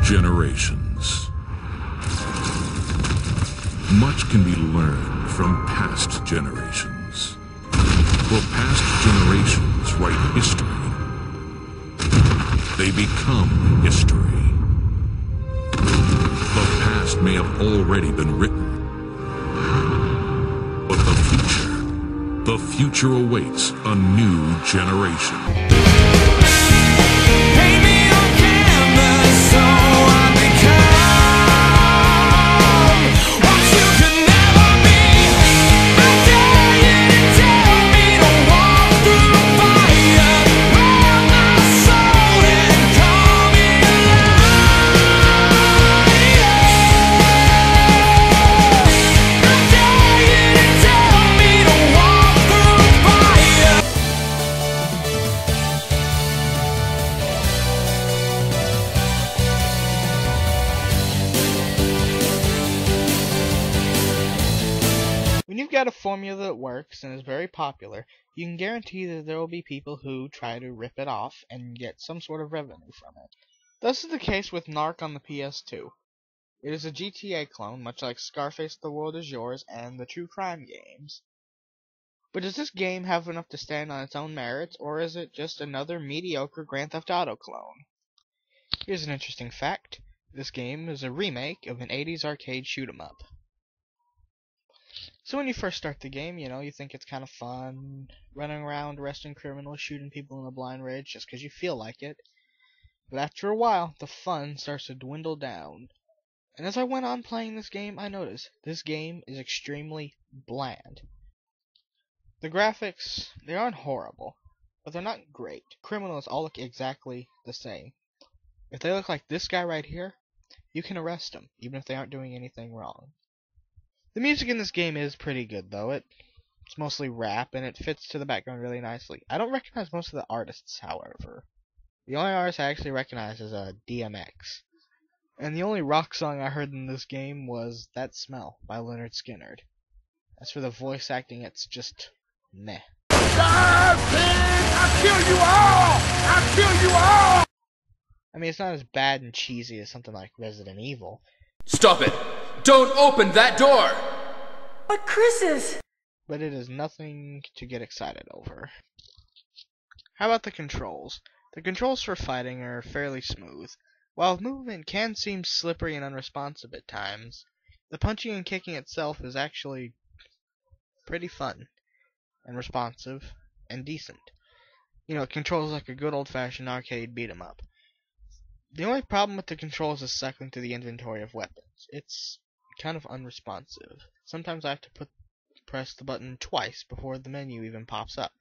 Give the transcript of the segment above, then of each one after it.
generations. Much can be learned from past generations. For past generations write history. They become history. The past may have already been written, but the future awaits a new generation. When you've got a formula that works and is very popular, you can guarantee that there will be people who try to rip it off and get some sort of revenue from it. This is the case with Narc on the PS2. It is a GTA clone, much like Scarface The World Is Yours and the True Crime games. But does this game have enough to stand on its own merits, or is it just another mediocre Grand Theft Auto clone? Here's an interesting fact. This game is a remake of an 80s arcade shoot-'em-up. So when you first start the game, you think it's kind of fun, running around arresting criminals, shooting people in a blind rage just because you feel like it. But after a while, the fun starts to dwindle down. And as I went on playing this game, I noticed this game is extremely bland. The graphics, they aren't horrible, but they're not great. Criminals all look exactly the same. If they look like this guy right here, you can arrest them, even if they aren't doing anything wrong. The music in this game is pretty good, though. It's mostly rap, and it fits to the background really nicely. I don't recognize most of the artists, however. The only artist I actually recognize is DMX. And the only rock song I heard in this game was That Smell by Leonard Skinner. As for the voice acting, it's just meh. I'll kill you all! I'll kill you all! I mean, it's not as bad and cheesy as something like Resident Evil. Stop it! Don't open that door! But Chris is... But it is nothing to get excited over. How about the controls? The controls for fighting are fairly smooth. While movement can seem slippery and unresponsive at times, the punching and kicking itself is actually pretty fun and responsive and decent. It controls like a good old-fashioned arcade beat-'em-up. The only problem with the controls is cycling through the inventory of weapons. It's kind of unresponsive. Sometimes I have to press the button twice before the menu even pops up.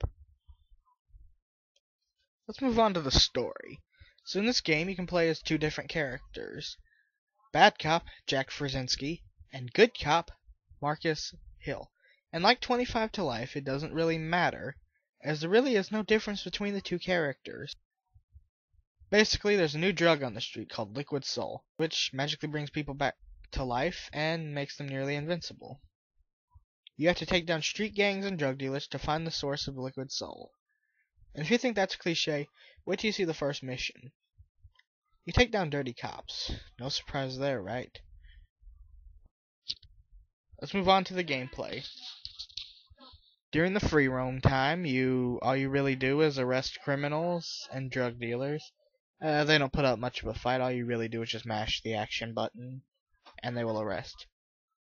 Let's move on to the story. So in this game you can play as two different characters. Bad Cop, Jack Frzinski, and Good Cop, Marcus Hill. And like 25 to Life, it doesn't really matter, as there really is no difference between the two characters. Basically, there's a new drug on the street called Liquid Soul, which magically brings people back to life and makes them nearly invincible. You have to take down street gangs and drug dealers to find the source of Liquid Soul. And if you think that's cliche, wait till you see the first mission. You take down dirty cops. No surprise there, right? Let's move on to the gameplay. During the free roam time, all you really do is arrest criminals and drug dealers. They don't put up much of a fight. All you really do is just mash the action button, and they will arrest.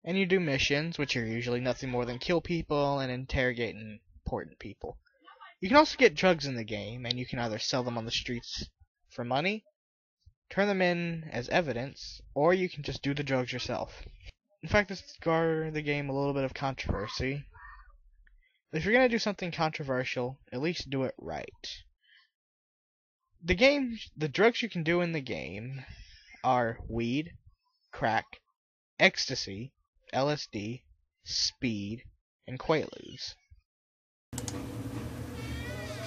And you do missions, which are usually nothing more than kill people and interrogate important people. You can also get drugs in the game, and you can either sell them on the streets for money, turn them in as evidence, or you can just do the drugs yourself. In fact, this garnered the game a little bit of controversy. If you're going to do something controversial, at least do it right. The drugs you can do in the game are weed, crack, ecstasy, LSD, speed, and Quaaludes.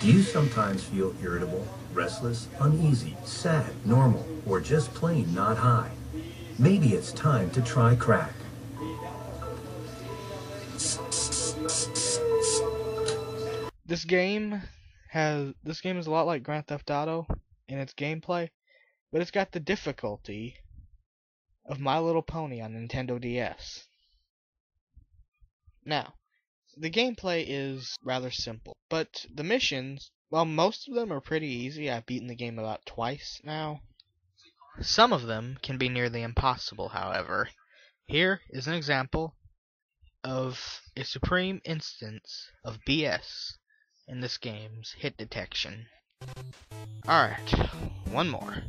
Do you sometimes feel irritable, restless, uneasy, sad, normal, or just plain not high? Maybe it's time to try crack. This game is a lot like Grand Theft Auto in its gameplay, but it's got the difficulty of My Little Pony on Nintendo DS. Now, the gameplay is rather simple, but the missions, well, most of them are pretty easy. I've beaten the game about twice now. Some of them can be nearly impossible, however. Here is an example of a supreme instance of BS in this game's hit detection. Alright, one more.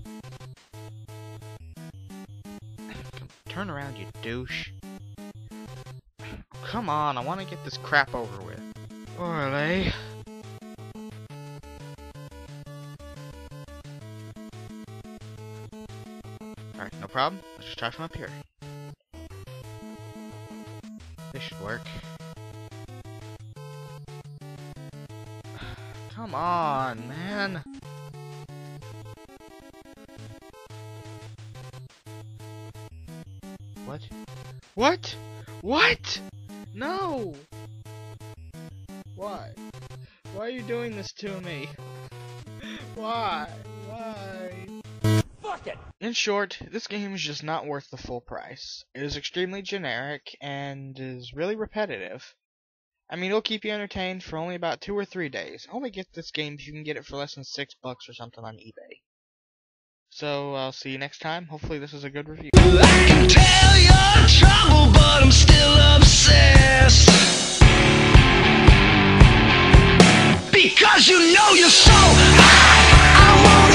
Turn around, you douche. Come on, I want to get this crap over with. Orale. Alright, no problem. Let's just try from up here. This should work. Come on, man. What? What? What? No! Why? Why are you doing this to me? Why? Why? Fuck it! In short, this game is just not worth the full price. It is extremely generic and is really repetitive. I mean, it'll keep you entertained for only about 2 or 3 days. Only get this game if you can get it for less than $6 or something on eBay. So, I'll see you next time. Hopefully this is a good review. I can tell you're trouble, but I'm still obsessed. Because you know you're so high, I won't